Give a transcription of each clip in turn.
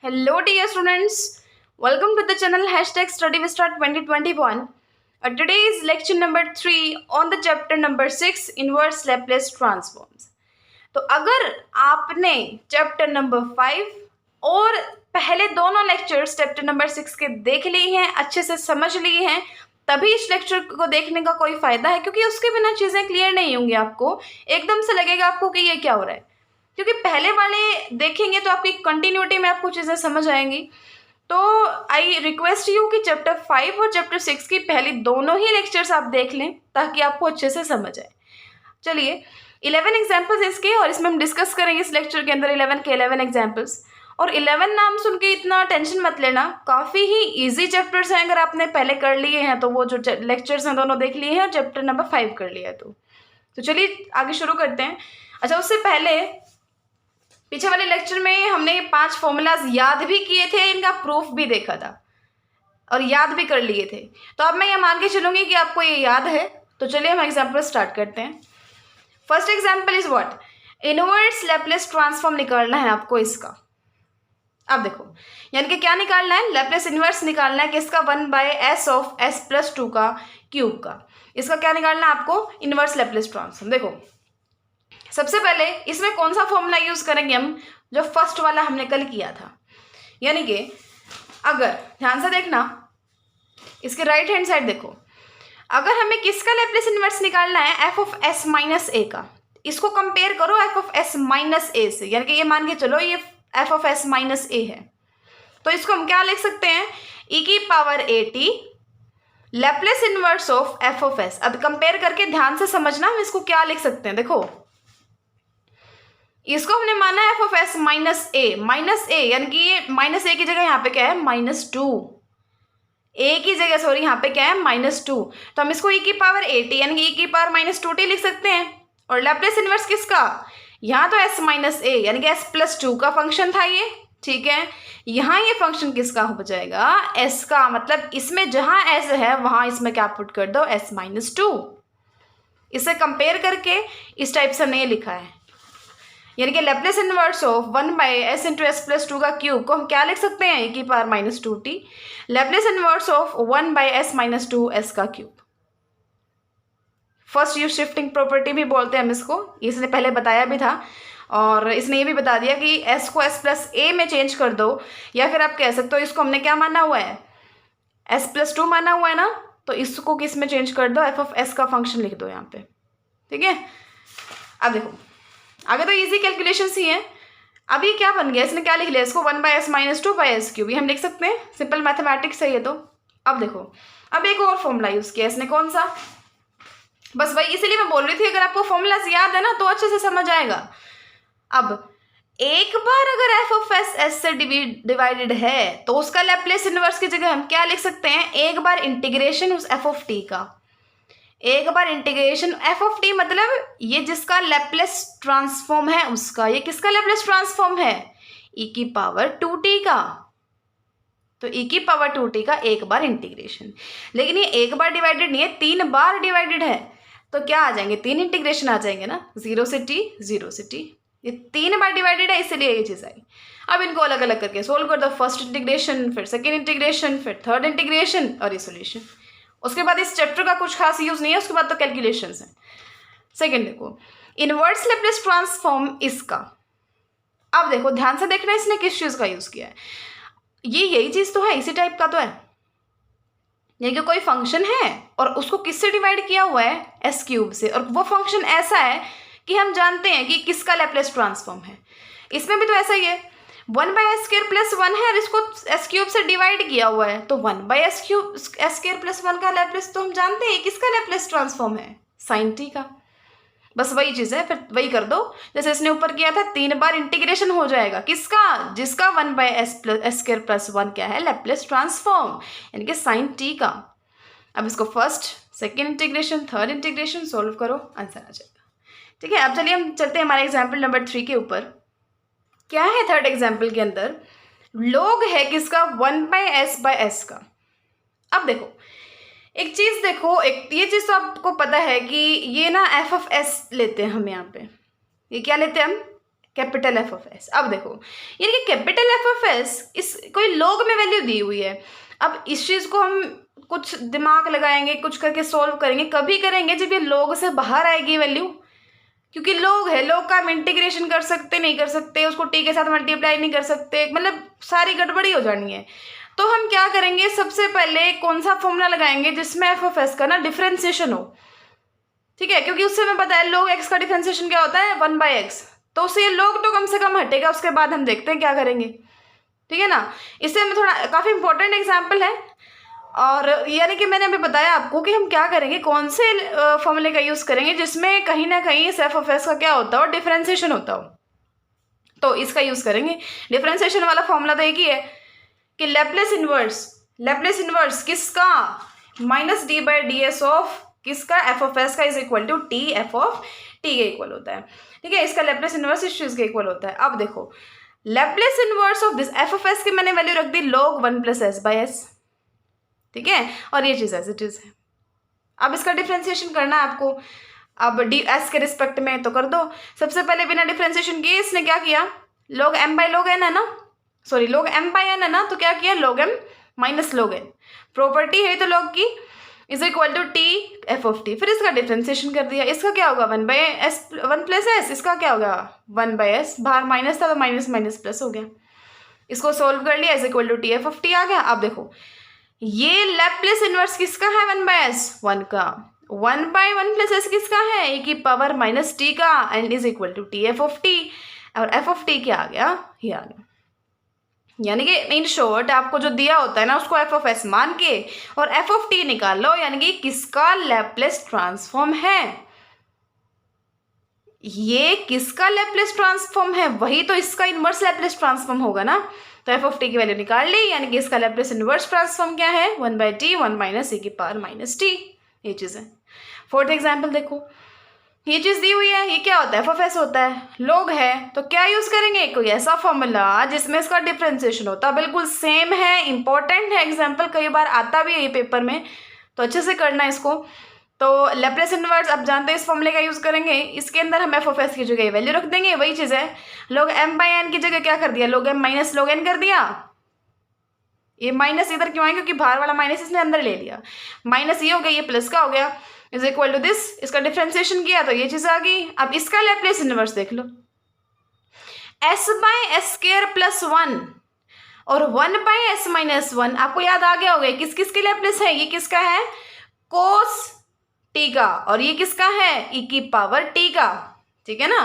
Hello dear students, welcome to the channel #StudyWithStart2021. Today is lecture number 3 on the chapter number 6 inverse Laplace transforms. तो अगर आपने chapter number 5 और पहले दोनों lectures chapter number 6 के देख लिए हैं, अच्छे से समझ लिए हैं, तभी इस लेक्चर को देखने का कोई फ़ायदा है, क्योंकि उसके बिना चीज़ें क्लियर नहीं होंगी। आपको एकदम से लगेगा आपको कि ये क्या हो रहा है, क्योंकि पहले वाले देखेंगे तो आपकी कंटिन्यूटी में आपको चीज़ें समझ आएंगी। तो आई रिक्वेस्ट यू कि चैप्टर 5 और चैप्टर 6 की पहले दोनों ही लेक्चर्स आप देख लें ताकि आपको अच्छे से समझ आए। चलिए 11 एग्जाम्पल्स इसके, और इसमें हम डिस्कस करेंगे इस लेक्चर के अंदर 11 के 11 एग्जाम्पल्स। और 11 नाम सुन के इतना टेंशन मत लेना, काफ़ी ही इजी चैप्टर्स हैं। अगर आपने पहले कर लिए हैं तो वो जो लेक्चर्स हैं दोनों देख लिए हैं, और चैप्टर नंबर 5 कर लिया है तो चलिए आगे शुरू करते हैं। अच्छा, उससे पहले पीछे वाले लेक्चर में हमने 5 फॉर्मूलाज याद भी किए थे, इनका प्रूफ भी देखा था और याद भी कर लिए थे। तो अब मैं ये मान के चलूँगी कि आपको ये याद है। तो चलिए हम एग्जाम्पल स्टार्ट करते हैं। First example is what? Inverse Laplace transform निकालना है आपको इसका। अब देखो, यानी कि क्या निकालना है? लैप्लेस इनवर्स निकालना है किसका? 1/s ऑफ s+2 का क्यूब का। इसका क्या निकालना है आपको? Inverse Laplace transform. देखो सबसे पहले इसमें कौन सा फॉर्मूला यूज करेंगे हम? जो फर्स्ट वाला हमने कल किया था। यानी कि अगर ध्यान से देखना, इसके राइट हैंड साइड देखो, अगर हमें किसका लैप्लेस इनवर्स निकालना है? f ऑफ s माइनस ए का। इसको कंपेयर करो f ऑफ s माइनस ए से, यानी कि ये मान के चलो ये f ऑफ s माइनस ए है। तो इसको हम क्या लिख सकते हैं? e⁻at Laplace inverse of f of s। अब कंपेयर करके ध्यान से समझना, हम इसको क्या लिख सकते हैं। देखो इसको हमने माना f ऑफ s माइनस ए, यानी कि ये माइनस ए की जगह यहाँ पे क्या है? -2। ए की जगह सॉरी यहाँ पे क्या है? -2। तो हम इसको e⁻at यानी कि e⁻−2t लिख सकते हैं। और लैप्लेस इनवर्स किसका? यहाँ तो s माइनस ए यानी कि s+2 का फंक्शन था ये, ठीक है। यहाँ ये फंक्शन किसका हो जाएगा? s का। मतलब इसमें जहाँ s है वहाँ इसमें क्या पुट कर दो? s-2। इसे कंपेयर करके इस टाइप से हमने ये लिखा है, यानी कि Laplace inverse of 1/s × s+2 का क्यूब को हम क्या लिख सकते हैं? e⁻−2t Laplace inverse of 1/s-2s का cube. First use shifting property भी बोलते हैं हम इसको, इसने पहले बताया भी था। और इसने ये भी बता दिया कि s को s+a में चेंज कर दो, या फिर आप कह सकते हो इसको हमने क्या माना हुआ है? s+2 माना हुआ है ना, तो इसको किस में चेंज कर दो? f ऑफ s का फंक्शन लिख दो यहाँ पे, ठीक है। अब देखो आगे तो इजी कैलकुलेशंस ही हैं। अभी क्या बन गया? इसने क्या लिख लिया? इसको 1/s-2/s3 ये हम लिख सकते हैं, सिंपल मैथमेटिक्स है ये तो। अब देखो, अब एक और फॉर्मूला यूज किया इसने, कौन सा? बस वही, इसीलिए मैं बोल रही थी अगर आपको फॉर्मूलाज याद है ना तो अच्छे से समझ आएगा। अब एक बार अगर f ऑफ s s से डिवाइडेड है तो उसका लैप्लेस इनवर्स की जगह हम क्या लिख सकते हैं? एक बार इंटीग्रेशन उस f ऑफ t का, एक बार इंटीग्रेशन f ऑफ t, मतलब ये जिसका लैप्लेस ट्रांसफॉर्म है उसका। ये किसका लैप्लेस ट्रांसफॉर्म है? e⁻2t का। तो e⁻2t का एक बार इंटीग्रेशन, लेकिन ये एक बार डिवाइडेड नहीं है, 3 बार डिवाइडेड है। तो क्या आ जाएंगे? 3 इंटीग्रेशन आ जाएंगे ना, 0 से t 0 से t। ये 3 बार डिवाइडेड है, इसलिए ये चीज़ आई। अब इनको अलग अलग करके सोल्व कर दो। फर्स्ट इंटीग्रेशन, फिर सेकेंड इंटीग्रेशन, फिर थर्ड इंटीग्रेशन और ये सोल्यूशन। उसके बाद इस चैप्टर का कुछ खास यूज नहीं है, उसके बाद तो कैलकुलेशंस हैं। सेकंड देखो, इनवर्स लैप्लेस ट्रांसफॉर्म इसका। अब देखो ध्यान से देखना, इसने किस चीज़ का यूज किया है। ये यही चीज़ तो है, इसी टाइप का तो है। यानी कि कोई फंक्शन है और उसको किससे डिवाइड किया हुआ है? s³ से। और वो फंक्शन ऐसा है कि हम जानते हैं कि किसका लैप्लेस ट्रांसफॉर्म है। इसमें भी तो ऐसा ही है, 1/s² + 1 है और इसको s³ से डिवाइड किया हुआ है, तो 1/s² + 1 का लैप्लेस तो हम जानते हैं किसका लैप्लेस ट्रांसफॉर्म है? sin t का। बस वही चीज़ है, फिर वही कर दो जैसे इसने ऊपर किया था, 3 बार इंटीग्रेशन हो जाएगा किसका? जिसका 1/s² + 1 क्या है? लैप्लेस ट्रांसफॉर्म, यानी कि sin t का। अब इसको first, second integration, third integration solve करो, आंसर आ जाएगा, ठीक है। अब चलिए हम चलते हैं हमारे एग्जाम्पल नंबर 3 के ऊपर। क्या है थर्ड एग्जाम्पल के अंदर? log है किसका? 1/s/s का। अब देखो एक चीज़ देखो, एक ये चीज़ तो आपको पता है कि ये ना f ऑफ s लेते हैं हम यहाँ पे। ये क्या लेते हैं हम? Capital F of S. अब देखो यानी कि कैपिटल एफ ऑफ एस इस कोई लॉग में वैल्यू दी हुई है। अब इस चीज़ को हम कुछ दिमाग लगाएंगे, कुछ करके सॉल्व करेंगे, कभी करेंगे जब ये लॉग से बाहर आएगी वैल्यू, क्योंकि लॉग है, लॉग का हम इंटीग्रेशन कर सकते नहीं कर सकते, उसको टी के साथ मल्टीप्लाई नहीं कर सकते, मतलब सारी गड़बड़ी हो जानी है। तो हम क्या करेंगे, सबसे पहले कौन सा फॉर्मूला लगाएंगे जिसमें एफ ऑफ एस का ना डिफ्रेंसिएशन हो, ठीक है, क्योंकि उससे हमें पता है log x का डिफ्रेंसिएशन क्या होता है 1/x, तो उससे ये log तो कम से कम हटेगा, उसके बाद हम देखते हैं क्या करेंगे, ठीक है ना। इससे हमें थोड़ा काफ़ी इंपॉर्टेंट एग्जाम्पल है, और यानी कि मैंने अभी बताया आपको कि हम क्या करेंगे, कौन से फॉर्मूले का यूज़ करेंगे जिसमें कहीं ना कहीं इस एफ ऑफ एस का क्या होता हो, डिफ्रेंसिएशन होता हो, तो इसका यूज़ करेंगे। डिफ्रेंसिएशन वाला फॉर्मूला तो एक ही है कि लेप्लेस इनवर्स किसका, -d/ds ऑफ किसका, एफ ऑफ एस का, is equal to T F of T के इक्वल होता है, ठीक है। इसका लेप्लेस इनवर्स इस चीज़ के इक्वल होता है। अब देखो Laplace inverse of this F of S की मैंने वैल्यू रख दी log 1 + s/s, ठीक है, और ये चीज़ एज इट इज़ है। अब इसका डिफ्रेंसिएशन करना है आपको, अब डी एस के रिस्पेक्ट में तो कर दो। सबसे पहले बिना डिफ्रेंसिएशन किए इसने क्या किया, log m/log n है ना, सॉरी log m/n है ना, तो क्या किया log m - log n, property है तो log की, is equal to T F of T, फिर इसका डिफ्रेंसिएशन कर दिया। इसका क्या होगा 1 + s, इसका क्या होगा 1/s, बाहर माइनस था तो माइनस माइनस प्लस हो गया, इसको सोल्व कर लिया, is equal to T F of t आ गया। अब देखो ये लैप्लेस इनवर्स किसका है 1/s, 1 का, 1/1 + s किसका है, e⁻t का, and is equal to T F of T, और एफ ऑफ टी क्या आ गया, ये आ गया। यानी कि इन शॉर्ट आपको जो दिया होता है ना उसको एफ ऑफ एस मान के और एफ ऑफ टी निकाल लो, यानी कि किसका लैप्लेस ट्रांसफॉर्म है, ये किसका लैप्लेस ट्रांसफॉर्म है, वही तो इसका इनवर्स लैप्लेस ट्रांसफॉर्म होगा ना। तो एफ ऑफ टी की वैल्यू निकाल ली, यानी कि इसका लैप्लेस इनवर्स ट्रांसफॉर्म क्या है 1/t 1 - e⁻t, ये चीज़ है। फोर्थ एग्जाम्पल देखो, ये चीज़ दी हुई है, ये क्या होता है एफ ऑफ एस होता है, log है, तो क्या यूज़ करेंगे, कोई ऐसा फॉर्मूला जिसमें इसका डिफ्रेंसिएशन होता है, बिल्कुल सेम है, इंपॉर्टेंट है एग्जाम्पल, कई बार आता भी है ये पेपर में, तो अच्छे से करना है इसको। तो लैप्लेस इनवर्स आप जानते हैं इस फॉर्मूले का यूज़ करेंगे, इसके अंदर हम एफ ऑफ एस की जगह वैल्यू रख देंगे, वही चीज़ है, log m/n की जगह क्या कर दिया log m - log n कर दिया, ये माइनस इधर क्यों आया, क्योंकि बाहर वाला माइनस इसने अंदर ले लिया, माइनस ये हो गया, ये प्लस का हो गया, इज इक्वल टू दिस, इसका डिफ्रेंसिएशन किया तो ये चीज़ आ गई। अब इसका लैप्लेस इनवर्स देख लो, s/s² + 1 और 1/s - 1, आपको याद आ गया होगा किस किस के लैप्लेस है, ये किसका है cos t का, और ये किसका है e⁻t का, ठीक है ना।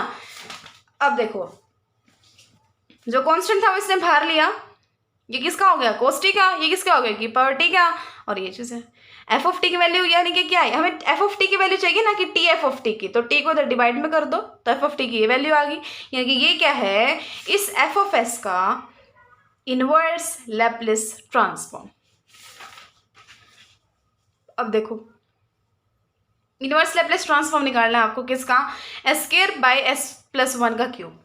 अब देखो जो कांस्टेंट था वो इसने बाहर लिया, ये किसका हो गया cos t का, ये किसका हो गया e⁻t का, और ये चीज़ है एफ ऑफ टी की वैल्यू, यानी कि क्या है, हमें एफ ऑफ टी की वैल्यू चाहिए ना कि टी एफ ऑफ टी की, तो टी को इधर डिवाइड में कर दो तो एफ ऑफ टी की ये वैल्यू आ गई, यानी कि ये क्या है इस एफ ऑफ एस का इनवर्स लैप्लेस ट्रांसफॉर्म। अब देखो इनवर्स लैप्लेस ट्रांसफॉर्म निकालना है आपको किसका, s² + 1 का क्यूब।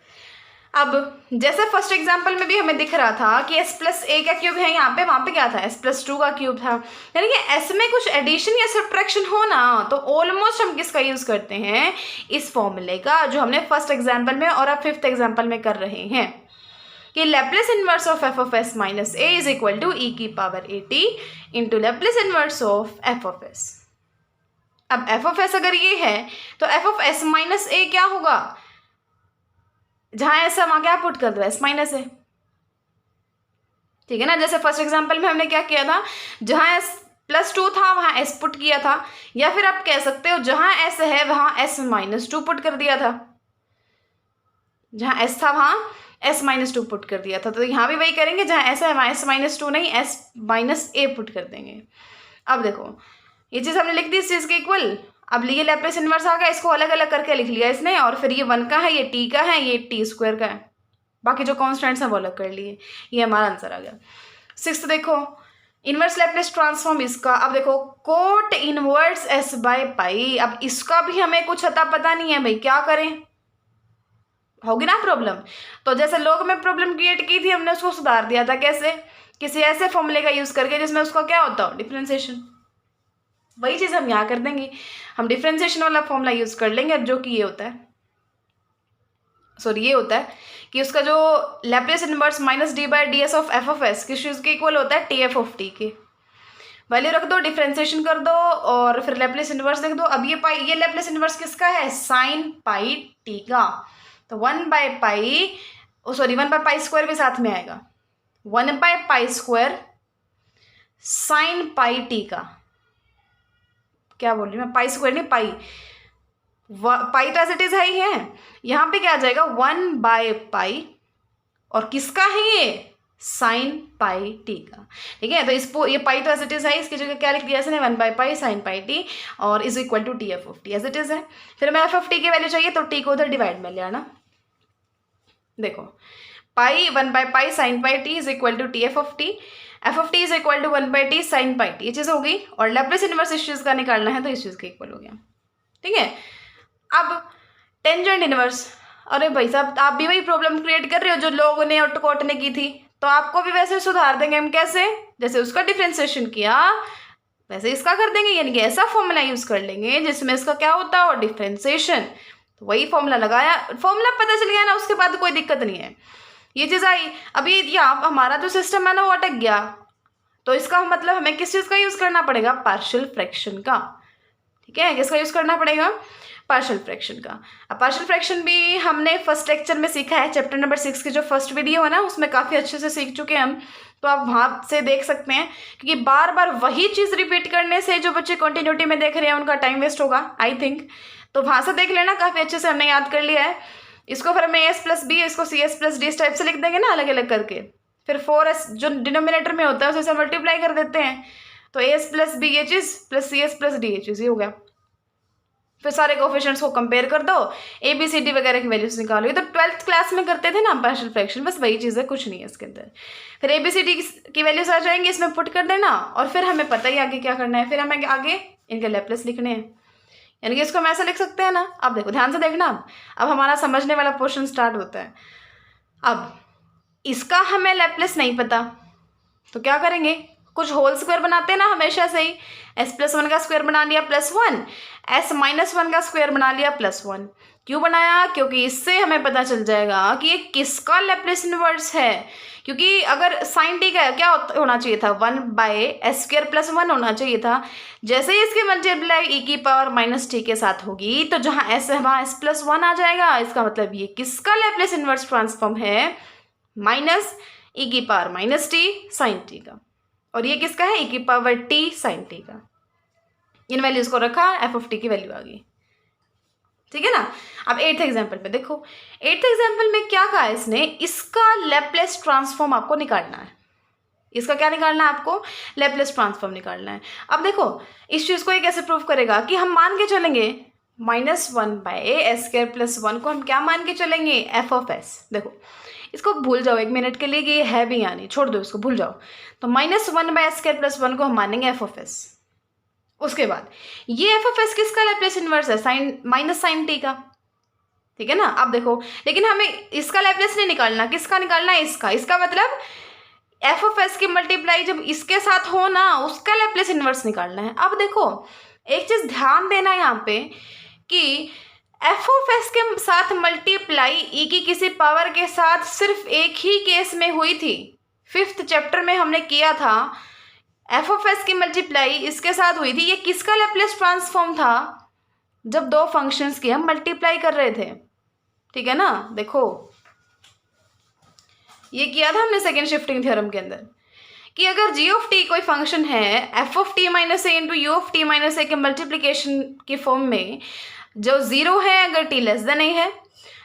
अब जैसे फर्स्ट एग्जांपल में भी हमें दिख रहा था कि s+a का क्यूब है यहाँ पे, वहाँ पे क्या था s+2 का क्यूब था, यानी कि s में कुछ एडिशन या सब्ट्रैक्शन हो ना, तो ऑलमोस्ट हम किसका यूज़ करते हैं इस फॉर्मूले का जो हमने फर्स्ट एग्जांपल में और अब फिफ्थ एग्जांपल में कर रहे हैं कि Laplace inverse of F of S - a is equal to e⁻at into Laplace inverse of F of S. अब एफ ऑफ एस अगर ये है तो एफ ऑफ एस - a क्या होगा, जहाँ ऐसा वहाँ क्या पुट कर दो s - a, ठीक है ना। जैसे फर्स्ट एग्जांपल में हमने क्या किया था, जहाँ s+2 था वहाँ s पुट किया था, या फिर आप कह सकते हो जहाँ s है वहाँ s - 2 पुट कर दिया था, जहाँ s था वहाँ s - 2 पुट कर दिया था, तो यहाँ भी वही करेंगे, जहाँ s है वहाँ s - 2 नहीं s - a पुट कर देंगे। अब देखो ये चीज़ हमने लिख दी इस चीज़ के इक्वल, अब ये लैप्लेस इनवर्स आ गया, इसको अलग अलग करके लिख लिया इसने, और फिर ये 1 का है, ये t का है, ये t² का है, बाकी जो कॉन्स्टेंट्स हैं वो अलग कर लिए, ये हमारा आंसर आ गया। सिक्स्थ देखो इनवर्स लैप्लेस ट्रांसफॉर्म इसका, अब देखो कोट इनवर्स s/π, अब इसका भी हमें कुछ अता पता नहीं है भाई, क्या करें, होगी ना प्रॉब्लम। तो जैसे लोग में प्रॉब्लम क्रिएट की थी हमने उसको सुधार दिया था, कैसे, किसी ऐसे फॉर्मूले का यूज़ करके जिसमें उसका क्या होता हो डिफ्रेंसिएशन, वही चीज़ हम यहाँ कर देंगे, हम डिफ्रेंसिएशन वाला फॉर्मूला यूज़ कर लेंगे, अब जो कि ये होता है सॉरी ये होता है कि उसका जो Laplace inverse minus D by D S of F of S किस चीज़ के इक्वल होता है, टी एफ ऑफ टी के। वैल्यू रख दो, डिफ्रेंसिएशन कर दो और फिर लैप्लेस इनवर्स लिख दो। अब ये लैप्लेस इनवर्स किसका है, साइन पाई टी का। तो 1/पाई भी साथ में आएगा, 1/पाई स्क्वायर साइन पाई टी का। क्या बोल रही हूँ मैं, पाई स्क्वायर नहीं, पाई तो एज इट इज है ही है। यहाँ पे क्या आ जाएगा 1/पाई, और किसका है ये, साइन पाई टी का। ठीक है, तो ये पाई तो एज इट इज है, इसकी जगह क्या लिख दिया इसने, 1/पाई साइन पाई टी और is equal to T F of T as it is है। फिर हमें एफ ऑफ टी की वैल्यू चाहिए तो टी को उधर डिवाइड में ले आना। देखो पाई 1/पाई sine pi t is equal to T F of t, F of t is equal to 1/t sine pi t, ये चीज़ हो गई। और लैप्लेस इनवर्स इस चीज़ का निकालना है तो इस चीज़ के इक्वल हो गया। ठीक है, अब टेंजेंट इनवर्स, अरे भाई साहब आप भी वही प्रॉब्लम क्रिएट कर रहे हो जो लोगों ने और कोर्ट ने की थी, तो आपको भी वैसे सुधार देंगे हम। कैसे, जैसे उसका डिफ्रेंसिएशन किया वैसे इसका कर देंगे, यानी कि ऐसा फॉर्मूला यूज कर लेंगे जिसमें इसका क्या होता है, और डिफ्रेंसिएशन। तो वही फॉर्मूला लगाया, फॉर्मूला पता चल गया ना, उसके बाद कोई दिक्कत नहीं है, ये चीज़ आई। अभी यहाँ हमारा जो सिस्टम है ना वो अटक गया, तो इसका मतलब हमें किस चीज़ का यूज़ करना पड़ेगा, पार्शियल फ्रैक्शन का। ठीक है, किसका यूज़ करना पड़ेगा, पार्शियल फ्रैक्शन का। अब पार्शियल फ्रैक्शन भी हमने फर्स्ट लेक्चर में सीखा है, चैप्टर नंबर 6 की जो फर्स्ट वीडियो है ना उसमें काफ़ी अच्छे से सीख चुके हैं हम, तो आप वहाँ से देख सकते हैं। क्योंकि बार बार वही चीज़ रिपीट करने से जो बच्चे कंटिन्यूटी में देख रहे हैं उनका टाइम वेस्ट होगा आई थिंक, तो वहाँ से देख लेना, काफ़ी अच्छे से हमने याद कर लिया है इसको। फिर हमें एस प्लस बी, इसको सी एस प्लस डी इस टाइप से लिख देंगे ना अलग अलग करके। फिर 4s जो डिनोमिनेटर में होता है उसे मल्टीप्लाई कर देते हैं, तो एस प्लस बी ये चीज़ plus c s plus d ये चीज़, ये हो गया। फिर सारे कोफिशिएंट्स को कंपेयर कर दो, ए बी सी डी वगैरह की वैल्यूज निकालो। ये तो 12th क्लास में करते थे ना पार्शियल फ्रैक्शन, बस वही चीज़ है, कुछ नहीं है इसके अंदर। फिर ए बी सी डी की वैल्यूज आ जाएंगी, इसमें पुट कर देना, और फिर हमें पता ही आगे क्या करना है। फिर हमें आगे इनके लैप्लेस लिखने हैं, यानी कि इसको हम ऐसा लिख सकते हैं ना। अब देखो ध्यान से देखना, अब हमारा समझने वाला पोर्शन स्टार्ट होता है। अब इसका हमें लैप्लेस नहीं पता तो क्या करेंगे, कुछ होल स्क्वायर बनाते हैं ना हमेशा से ही। s+1 का स्क्वायर बना लिया +1, s-1 का स्क्वायर बना लिया +1। क्यों बनाया, क्योंकि इससे हमें पता चल जाएगा कि ये किसका लैप्लेस इनवर्स है। क्योंकि अगर साइन टी का क्या होना चाहिए था, 1/s² + 1 होना चाहिए था। जैसे ही इसकी मल्टीप्लाई e⁻−t के साथ होगी तो जहाँ s है वहाँ s+1 आ जाएगा। इसका मतलब ये किसका लैप्लेस इनवर्स ट्रांसफॉर्म है, -e⁻−t साइन टी का, और ये किसका है, e⁻t साइन टी का। इन वैल्यूज को रखा, एफ ऑफ टी की वैल्यू आ गई। ठीक है ना। अब 8th एग्जाम्पल पे देखो, 8th एग्जाम्पल में क्या कहा है इसने, इसका लैप्लेस ट्रांसफॉर्म आपको निकालना है। इसका क्या निकालना है आपको, लैप्लेस ट्रांसफॉर्म निकालना है। अब देखो इस चीज़ को ये कैसे प्रूव करेगा कि हम मान के चलेंगे -1/s² + 1 को हम क्या मान के चलेंगे, एफ ऑफ एस। देखो इसको भूल जाओ 1 मिनट के लिए कि ये है भी यानी, छोड़ दो इसको, भूल जाओ। तो -1/s² + 1 को हम मानेंगे एफ ऑफ एस। उसके बाद ये एफ ऑफ एस किसका लैप्लेस इनवर्स है, साइन टी का। ठीक है ना। अब देखो लेकिन हमें इसका लैप्लेस नहीं निकालना, किसका निकालना है, इसका मतलब एफ ऑफ एस की मल्टीप्लाई जब इसके साथ हो ना उसका लैप्लेस इनवर्स निकालना है। अब देखो एक चीज ध्यान देना यहाँ पे कि एफ ऑफ एस के साथ मल्टीप्लाई ई की किसी पावर के साथ सिर्फ एक ही केस में हुई थी, 5th चैप्टर में हमने किया था। एफ ऑफ एस की मल्टीप्लाई इसके साथ हुई थी, ये किसका लैप्लेस ट्रांसफॉर्म था, जब दो फंक्शंस की हम मल्टीप्लाई कर रहे थे। ठीक है ना। देखो ये किया था हमने सेकेंड शिफ्टिंग थ्योरम के अंदर कि अगर जी ऑफ टी कोई फंक्शन है F of t minus a into u of t minus a के मल्टीप्लीकेशन की फॉर्म में, जो 0 है अगर टी लेस देन ए है,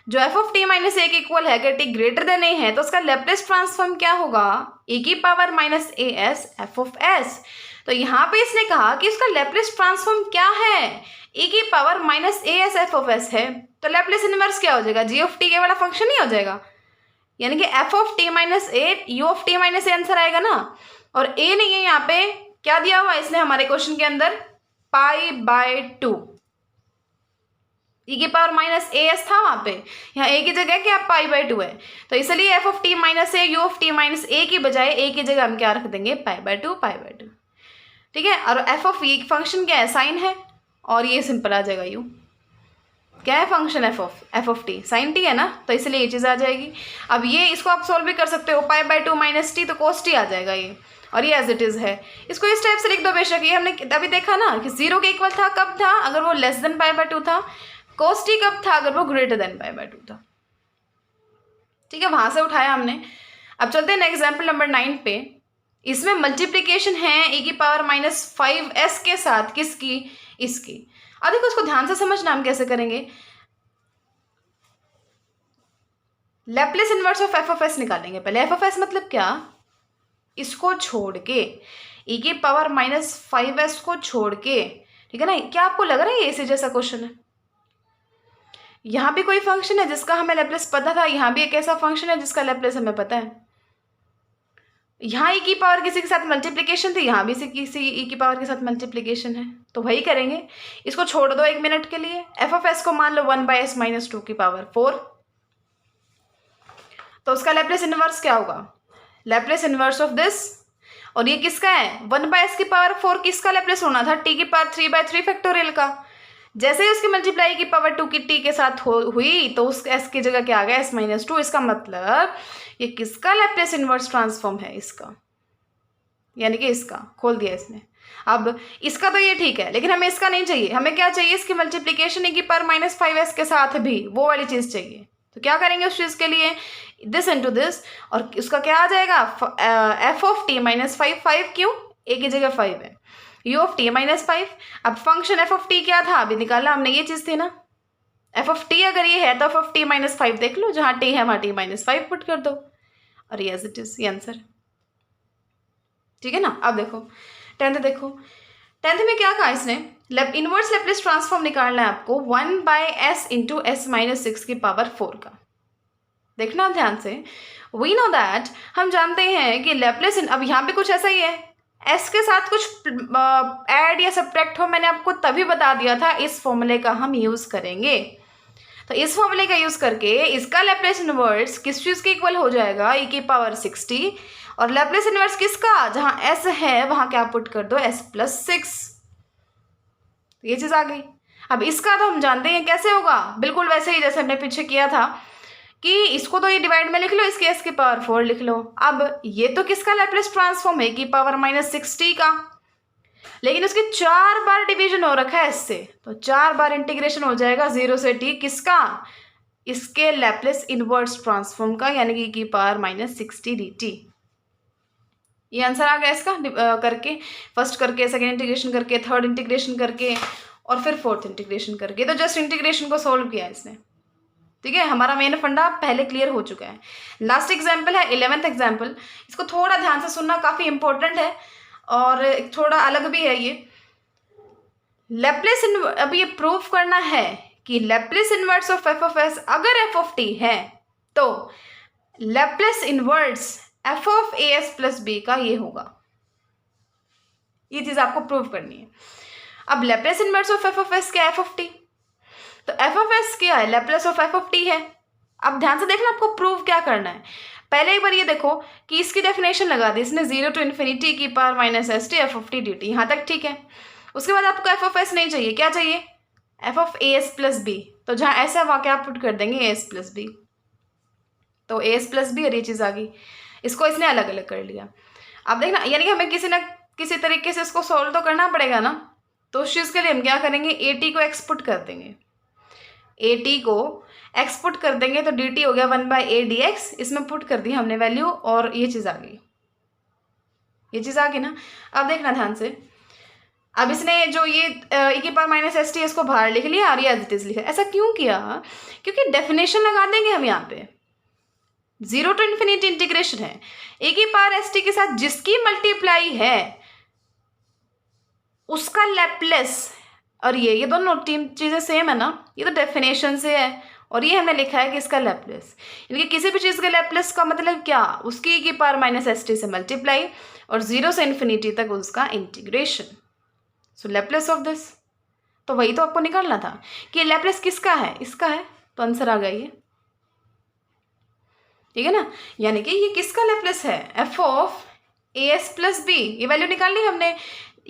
जो F of t minus a के इक्वल है अगर टी ग्रेटर देन ए है, तो उसका लैप्लेस ट्रांसफॉर्म क्या होगा, e⁻−as एफ ऑफ एस। तो यहाँ पे इसने कहा कि उसका लैप्लेस ट्रांसफॉर्म क्या है, e⁻−as एफ ऑफ एस है, तो लैप्लेस इनवर्स क्या हो जाएगा, जी ऑफ टी के वाला फंक्शन ही हो जाएगा, यानी कि F of t minus a u of t minus A answer आएगा ना। और ए नहीं है यहाँ पे, क्या दिया हुआ इसने हमारे क्वेश्चन के अंदर, π/2, e⁻−as था वहाँ पे, यहाँ ए की जगह क्या π/2 है, तो इसलिए f of t minus a u of t minus a की बजाय ए की जगह हम क्या रख देंगे, π/2। ठीक है। और एफ ऑफ ये फंक्शन क्या है, साइन है, और ये सिंपल आ जाएगा यू। क्या है function F of T, sine T है ना, तो इसलिए ये चीज़ आ जाएगी। अब ये इसको आप सॉल्व भी कर सकते हो, पाई बाई 2 माइनस टी, तो कोस टी आ जाएगा ये, और ये एज इट इज़ है। इसको इस टाइप से लिख दो बेशक। ये हमने अभी देखा ना कि 0 के इक्वल था कब था, अगर वो लेस देन पाई बाई 2 था। कोस टी कब था, अगर वो ग्रेटर देन पाई बाई 2 था। ठीक है, वहाँ से उठाया हमने। अब चलते हैं एग्जाम्पल नंबर 9 पे। इसमें मल्टीप्लीकेशन है e⁻⁵s के साथ, किसकी, इसकी। अब देखो इसको ध्यान से समझना, हम कैसे करेंगे। Laplace inverse of F of S निकालेंगे पहले। एफ ऑफ एस मतलब क्या, इसको छोड़ के, e⁻⁵s को छोड़ के, ठीक है ना। क्या आपको लग रहा है ये इसी जैसा क्वेश्चन है? यहाँ भी कोई फंक्शन है जिसका हमें लैप्लेस पता था, यहाँ भी एक ऐसा फंक्शन है जिसका लैप्लेस हमें पता है। यहाँ e की पावर किसी के साथ मल्टीप्लिकेशन थी, यहाँ भी किसी e की पावर के साथ मल्टीप्लिकेशन है, तो वही करेंगे। इसको छोड़ दो 1 मिनट के लिए। एफ ऑफ एस को मान लो 1/s - 2 की पावर 4, तो उसका लैप्लेस इनवर्स क्या होगा, लैप्लेस इनवर्स ऑफ दिस। और ये किसका है, 1/s की पावर 4 किसका लैप्लेस होना था, t की पावर 3/3 फैक्टोरियल का। जैसे ही उसकी मल्टीप्लाई की पावर 2 की t के साथ हुई, तो उस s की जगह क्या आ गया, s - 2। इसका मतलब ये किसका लैप्लेस इनवर्स ट्रांसफॉर्म है, इसका, यानी कि इसका। खोल दिया इसने। अब इसका तो ये ठीक है, लेकिन हमें इसका नहीं चाहिए। हमें क्या चाहिए, इसकी मल्टीप्लिकेशन e⁻⁵s के साथ भी, वो वाली चीज़ चाहिए। तो क्या करेंगे उस चीज़ के लिए, दिस इंटू दिस, और उसका क्या आ जाएगा, एफ ऑफ टी -5 क्यों, a की जगह 5 है, u ऑफ टी -5। अब फंक्शन एफ ऑफ टी क्या था, अभी निकाला हमने, ये चीज़ थी ना। एफ ऑफ टी अगर ये है तो एफ ऑफ टी -5 देख लो, जहाँ टी है वहाँ t -5 पुट कर दो, और ये एज इट इज, ये आंसर। ठीक है ना। अब देखो 10th, देखो 10th में क्या कहा इसने, इनवर्स लैप्लेस ट्रांसफॉर्म निकालना है आपको 1/s × s - 6 की पावर 4 का। देखना ध्यान से। वी नो दैट, हम जानते हैं कि लैप्लेस, अब यहाँ पे कुछ ऐसा ही है, s के साथ कुछ ऐड या सब्ट्रैक्ट हो, मैंने आपको तभी बता दिया था इस फॉर्मूले का हम यूज़ करेंगे। तो इस फॉर्मूले का यूज़ करके इसका लैप्लेस इनवर्स किस चीज़ के इक्वल हो जाएगा, e⁻60, और लैप्लेस इनवर्स किसका, जहाँ s है वहाँ क्या पुट कर दो, s + 6। ये चीज़ आ गई। अब इसका तो हम जानते हैं कैसे होगा, बिल्कुल वैसे ही जैसे हमने पीछे किया था कि इसको तो ये डिवाइड में लिख लो, इसके s की पावर 4 लिख लो। अब ये तो किसका लैप्लेस ट्रांसफॉर्म है, e⁻⁻60 का, लेकिन उसकी 4 बार डिवीजन हो रखा है s से, तो 4 बार इंटीग्रेशन हो जाएगा 0 से t, किसका, इसके लैप्लेस इनवर्स ट्रांसफॉर्म का, यानी कि e⁻⁻60 dt। ये आंसर आ गया इसका, करके फर्स्ट करके, सेकेंड इंटीग्रेशन करके, थर्ड इंटीग्रेशन करके, और फिर फोर्थ इंटीग्रेशन करके। तो जस्ट इंटीग्रेशन को सोल्व किया इसने। ठीक है, हमारा मेन फंडा पहले क्लियर हो चुका है। लास्ट एग्जाम्पल है 11th एग्जाम्पल। इसको थोड़ा ध्यान से सुनना, काफ़ी इंपॉर्टेंट है और थोड़ा अलग भी है ये। लैप्लेस अब ये प्रूव करना है कि Laplace inverse of F of S अगर एफ ऑफ टी है, तो Laplace inverse F of A S plus B का ये होगा। ये चीज़ आपको प्रूव करनी है। अब Laplace inverse of F of S क्या है, एफ ऑफ टी, तो एफ ऑफ एस क्या है, Laplace of F of T है। अब ध्यान से देखना, आपको प्रूव क्या करना है। पहले एक बार ये देखो कि इसकी डेफिनेशन लगा दी इसने, 0 to ∞ की power -st F of T D T, यहाँ तक ठीक है। उसके बाद आपको एफ ऑफ एस नहीं चाहिए, क्या चाहिए, F of A S plus B. तो जहाँ ऐसा वहाँ क्या पुट कर देंगे, ए एस प्लस बी, तो ए एस प्लस बी, और ये चीज़ आ गई। इसको इसने अलग अलग कर लिया। अब देखना, यानी कि हमें किसी ना किसी तरीके से इसको सॉल्व तो करना पड़ेगा ना। तो उस चीज़ के लिए हम क्या करेंगे, ए टी को एक्सपुट कर देंगे, ए टी को एक्सपुट कर देंगे, तो डी टी हो गया 1/a/dx। इसमें पुट कर दी हमने वैल्यू, और ये चीज़ आ गई, ये चीज़ आ गई ना। अब देखना ध्यान से, अब इसने जो ये e⁻⁻st इसको बाहर लिख लिया और ये एज इट इज लिखा। ऐसा क्यों किया, क्योंकि डेफिनेशन लगा देंगे हम यहाँ पे, 0 to ∞ इंटीग्रेशन है, e⁻st के साथ जिसकी मल्टीप्लाई है उसका लैप्लेस, और ये दोनों तीन चीज़ें सेम है ना, ये तो डेफिनेशन से है, और ये हमने लिखा है कि इसका लैप्लेस, यानी कि किसी भी चीज़ के लैप्लेस का मतलब क्या, उसकी e⁻⁻st से मल्टीप्लाई और 0 से ∞ तक उसका integration. So Laplace of this, तो वही तो आपको निकालना था कि लैप्लेस किसका है, इसका है, तो आंसर आ गया ये। ठीक है ना, यानी कि ये किसका लैप्लेस है, F of A S plus B. ये वैल्यू निकालनी हमने,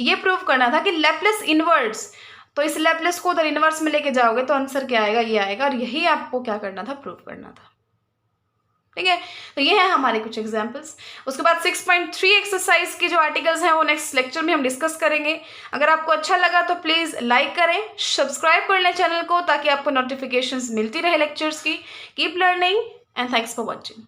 ये प्रूव करना था कि लैप्लेस इनवर्स तो इस लैपलेस को उधर इनवर्स में लेके जाओगे तो आंसर क्या आएगा, ये आएगा। और यही आपको क्या करना था, प्रूव करना था। ठीक है, तो ये है हमारे कुछ एग्जांपल्स। उसके बाद 6.3 एक्सरसाइज के जो आर्टिकल्स हैं वो नेक्स्ट लेक्चर में हम डिस्कस करेंगे। अगर आपको अच्छा लगा तो प्लीज़ लाइक करें, सब्सक्राइब कर लें चैनल को, ताकि आपको नोटिफिकेशंस मिलती रहे लेक्चर्स की। Keep learning and thanks for watching.